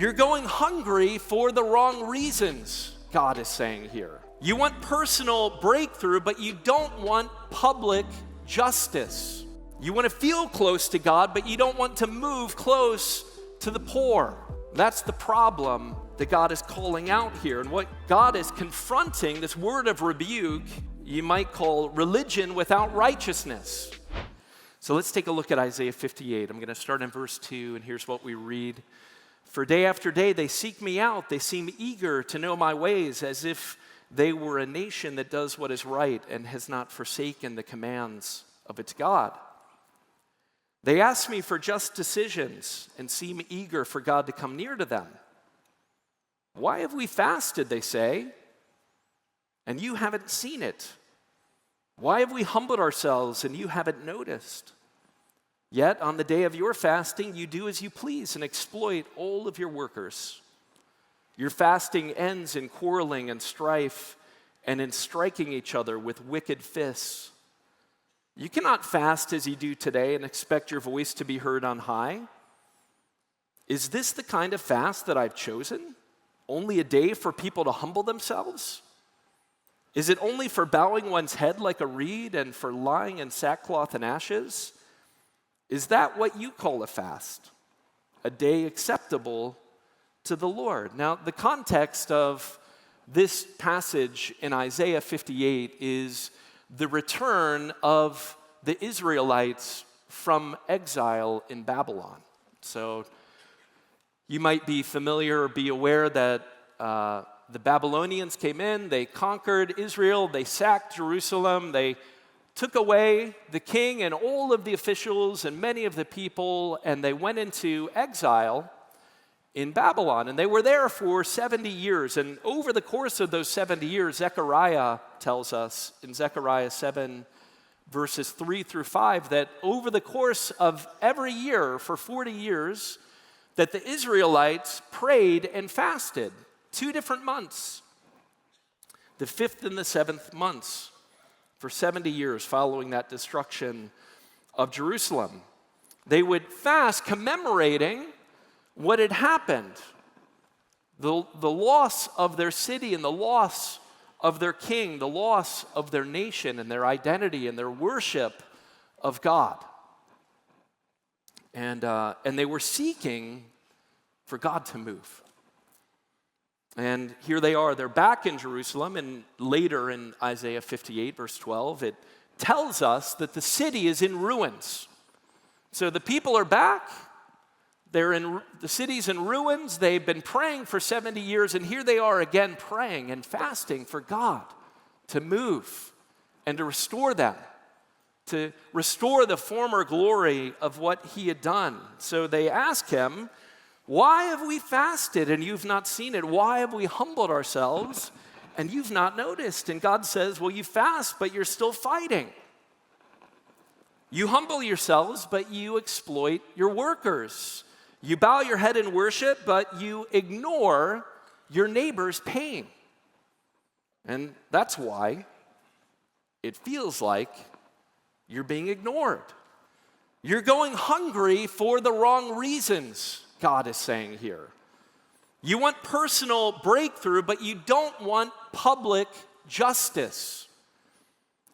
You're going hungry for the wrong reasons, God is saying here. You want personal breakthrough, but you don't want public justice. You want to feel close to God, but you don't want to move close to the poor. That's the problem that God is calling out here. And what God is confronting, this word of rebuke, you might call religion without righteousness. So let's take a look at Isaiah 58. I'm going to start in verse 2, and here's what we read. For day after day they seek me out. They seem eager to know my ways, as if they were a nation that does what is right and has not forsaken the commands of its God. They ask me for just decisions and seem eager for God to come near to them. Why have we fasted, they say, and you haven't seen it? Why have we humbled ourselves and you haven't noticed? Yet on the day of your fasting, you do as you please and exploit all of your workers. Your fasting ends in quarreling and strife and in striking each other with wicked fists. You cannot fast as you do today and expect your voice to be heard on high. Is this the kind of fast that I've chosen? Only a day for people to humble themselves? Is it only for bowing one's head like a reed and for lying in sackcloth and ashes? Is that what you call a fast? A day acceptable to the Lord? Now, the context of this passage in Isaiah 58 is the return of the Israelites from exile in Babylon. So you might be familiar or be aware that the Babylonians came in, they conquered Israel, they sacked Jerusalem, they took away the king and all of the officials and many of the people, and they went into exile in Babylon. And they were there for 70 years. And over the course of those 70 years, Zechariah tells us in Zechariah 7, verses 3 through 5, that over the course of every year for 40 years, that the Israelites prayed and fasted 2 different months, the 5th and the 7th months, for 70 years following that destruction of Jerusalem. They would fast commemorating what had happened, the loss of their city and the loss of their king, the loss of their nation and their identity and their worship of God. And they were seeking for God to move. And here they are, they're back in Jerusalem, and later in Isaiah 58, verse 12, it tells us that the city is in ruins. So the people are back, the city's in ruins, they've been praying for 70 years, and here they are again praying and fasting for God to move and to restore them, to restore the former glory of what he had done. So they ask him, why have we fasted and you've not seen it? Why have we humbled ourselves and you've not noticed? And God says, well, you fast, but you're still fighting. You humble yourselves, but you exploit your workers. You bow your head in worship, but you ignore your neighbor's pain. And that's why it feels like you're being ignored. You're going hungry for the wrong reasons, God is saying here. You want personal breakthrough, but you don't want public justice.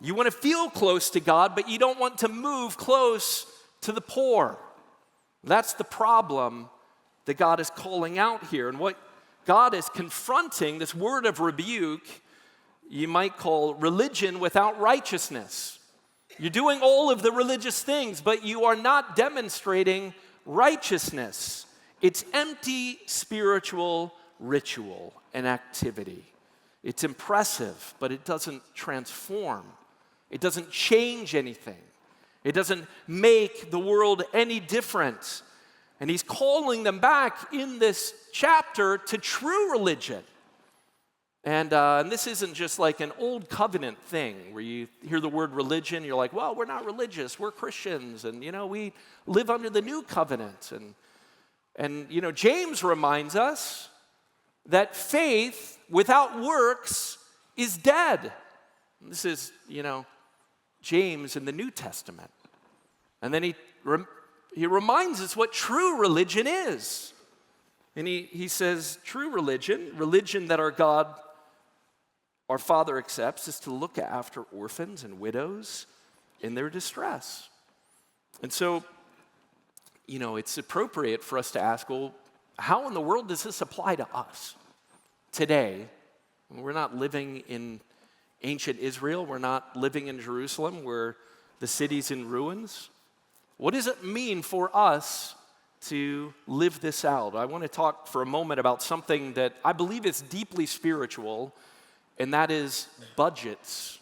You want to feel close to God, but you don't want to move close to the poor. That's the problem that God is calling out here. And what God is confronting, this word of rebuke, you might call religion without righteousness. You're doing all of the religious things, but you are not demonstrating righteousness. It's empty spiritual ritual and activity. It's impressive, but it doesn't transform. It doesn't change anything. It doesn't make the world any different. And he's calling them back in this chapter to true religion. And this isn't just like an old covenant thing where you hear the word religion, you're like, well, we're not religious, we're Christians, and we live under the new covenant. And James reminds us that faith without works is dead. This is, James in the New Testament. And then he reminds us what true religion is. And he says, true religion that our God, our Father accepts, is to look after orphans and widows in their distress. And so, it's appropriate for us to ask, well, how in the world does this apply to us today? We're not living in ancient Israel. We're not living in Jerusalem where the city's in ruins. What does it mean for us to live this out? I want to talk for a moment about something that I believe is deeply spiritual, and that is budgets.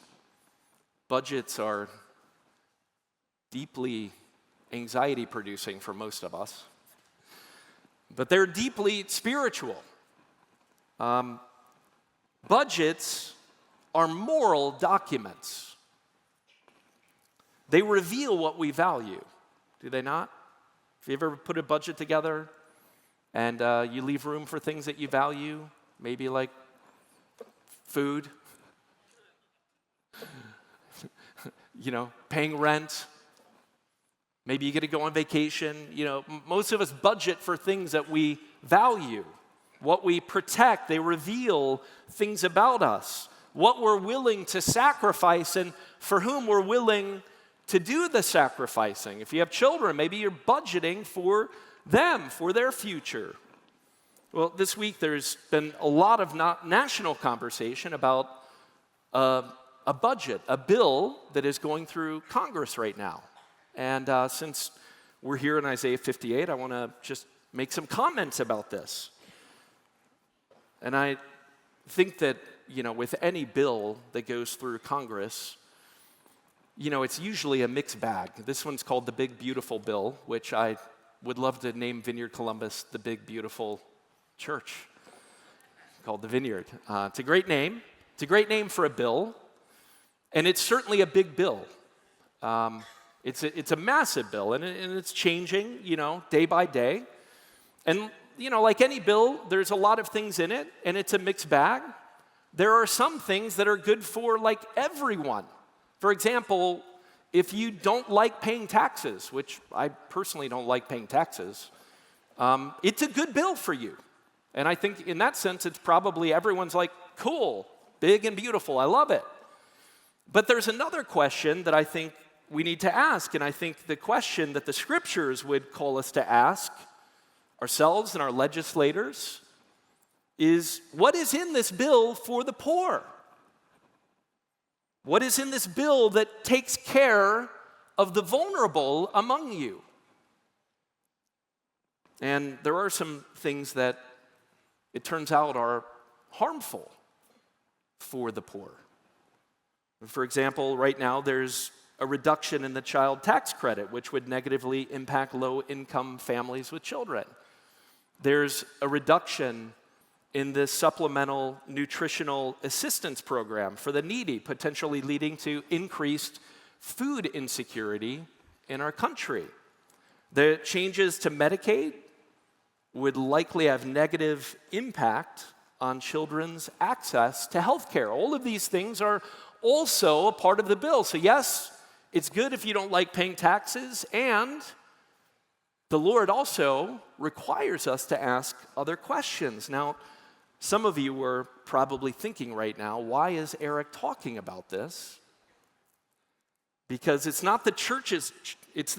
Budgets are deeply anxiety-producing for most of us, but they're deeply spiritual. Budgets are moral documents. They reveal what we value, do they not? Have you ever put a budget together and you leave room for things that you value, maybe like food, paying rent, maybe you get to go on vacation. Most of us budget for things that we value, what we protect. They reveal things about us, what we're willing to sacrifice and for whom we're willing to do the sacrificing. If you have children, maybe you're budgeting for them, for their future. Well, this week there's been a lot of national conversation about a budget, a bill that is going through Congress right now. And since we're here in Isaiah 58, I want to just make some comments about this. And I think that, with any bill that goes through Congress, it's usually a mixed bag. This one's called the Big Beautiful Bill, which I would love to name Vineyard Columbus the Big Beautiful Church, called the Vineyard. It's a great name. It's a great name for a bill, and it's certainly a big bill. It's a massive bill, and it's changing, day by day. And, like any bill, there's a lot of things in it, and it's a mixed bag. There are some things that are good for, everyone. For example, if you don't like paying taxes, which I personally don't like paying taxes, it's a good bill for you. And I think in that sense, it's probably everyone's like, cool, big and beautiful, I love it. But there's another question that I think we need to ask, and I think the question that the scriptures would call us to ask ourselves and our legislators is, what is in this bill for the poor? What is in this bill that takes care of the vulnerable among you? And there are some things that it turns out are harmful for the poor. For example, right now there's a reduction in the child tax credit, which would negatively impact low-income families with children. There's a reduction in the supplemental nutritional assistance program for the needy, potentially leading to increased food insecurity in our country. The changes to Medicaid would likely have negative impact on children's access to health care. All of these things are also a part of the bill. So yes, it's good if you don't like paying taxes, and the Lord also requires us to ask other questions. Now, some of you are probably thinking right now, why is Eric talking about this? Because it's the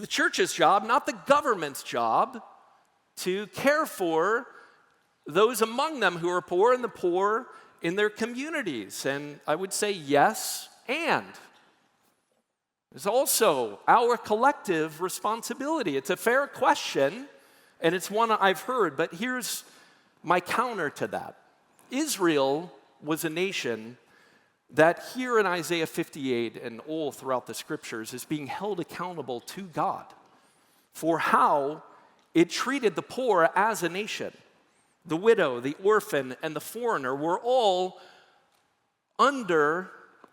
church's job, not the government's job, to care for those among them who are poor and the poor in their communities. And I would say yes, and it's also our collective responsibility. It's a fair question, and it's one I've heard, but here's my counter to that. Israel was a nation that here in Isaiah 58 and all throughout the scriptures is being held accountable to God for how it treated the poor as a nation. The widow, the orphan, and the foreigner were all under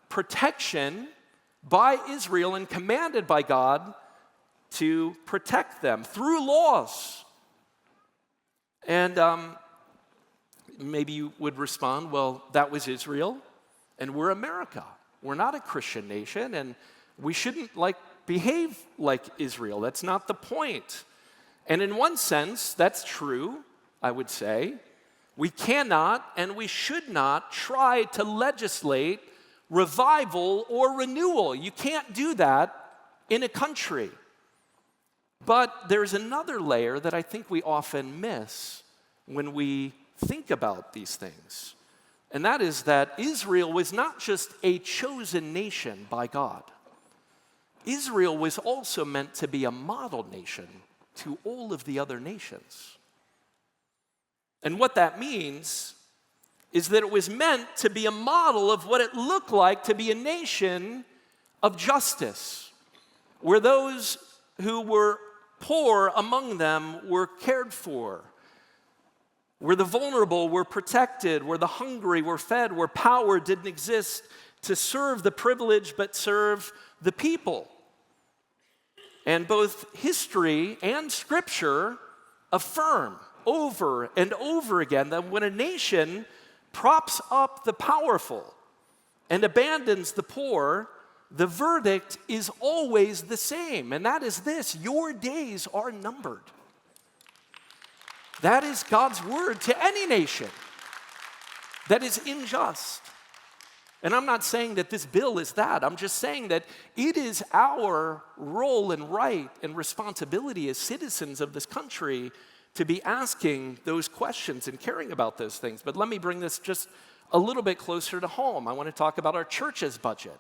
protection by Israel and commanded by God to protect them through laws. And maybe you would respond, well, that was Israel, and we're America. We're not a Christian nation, and we shouldn't behave like Israel. That's not the point. And in one sense, that's true. I would say. We cannot and we should not try to legislate revival or renewal. You can't do that in a country. But there's another layer that I think we often miss when we think about these things. And that is that Israel was not just a chosen nation by God. Israel was also meant to be a model nation to all of the other nations. And what that means is that it was meant to be a model of what it looked like to be a nation of justice, where those who were poor among them were cared for, where the vulnerable were protected, where the hungry were fed, where power didn't exist to serve the privileged but serve the people. And both history and Scripture affirm over and over again that when a nation props up the powerful and abandons the poor, the verdict is always the same, and that is this: your days are numbered. That is God's word to any nation that is unjust. And I'm not saying that this bill is that. I'm just saying that it is our role and right and responsibility as citizens of this country to be asking those questions and caring about those things. But let me bring this just a little bit closer to home. I want to talk about our church's budget.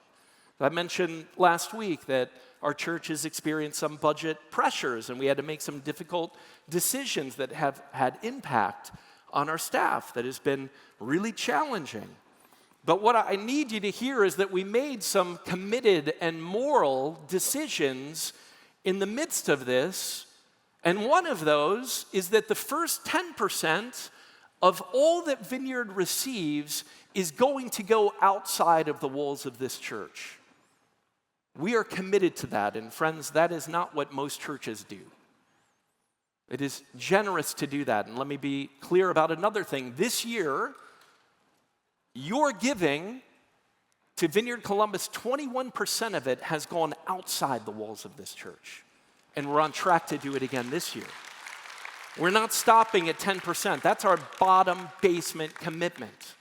I mentioned last week that our church has experienced some budget pressures, and we had to make some difficult decisions that have had impact on our staff that has been really challenging. But what I need you to hear is that we made some committed and moral decisions in the midst of this, and one of those is that the first 10% of all that Vineyard receives is going to go outside of the walls of this church. We are committed to that, and friends, that is not what most churches do. It is generous to do that, and let me be clear about another thing. This year, your giving to Vineyard Columbus, 21% of it has gone outside the walls of this church, and we're on track to do it again this year. We're not stopping at 10%. That's our bottom basement commitment.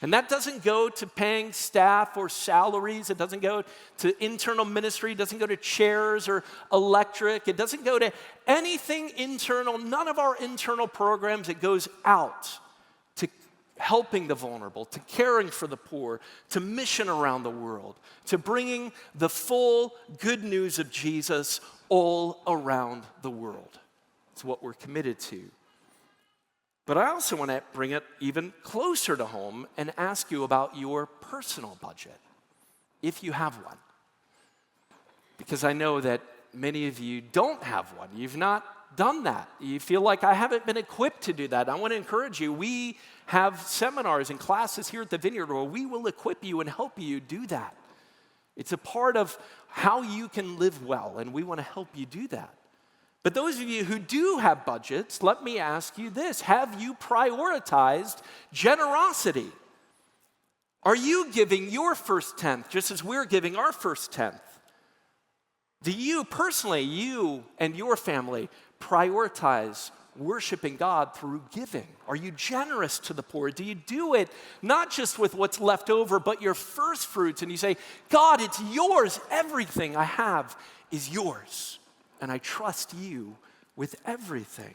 And that doesn't go to paying staff or salaries. It doesn't go to internal ministry. It doesn't go to chairs or electric. It doesn't go to anything internal, none of our internal programs. It goes out to helping the vulnerable, to caring for the poor, to mission around the world, to bringing the full good news of Jesus all around the world. It's what we're committed to. But I also want to bring it even closer to home and ask you about your personal budget, if you have one. Because I know that many of you don't have one. You've not done that. You feel like I haven't been equipped to do that. I want to encourage you. We have seminars and classes here at the Vineyard where we will equip you and help you do that. It's a part of how you can live well, and we want to help you do that. But those of you who do have budgets, let me ask you this: have you prioritized generosity? Are you giving your first tenth just as we're giving our first tenth? Do you personally, you and your family, prioritize worshiping God through giving? Are you generous to the poor? Do you do it not just with what's left over, but your first fruits? And you say, God, it's yours. Everything I have is yours. And I trust you with everything.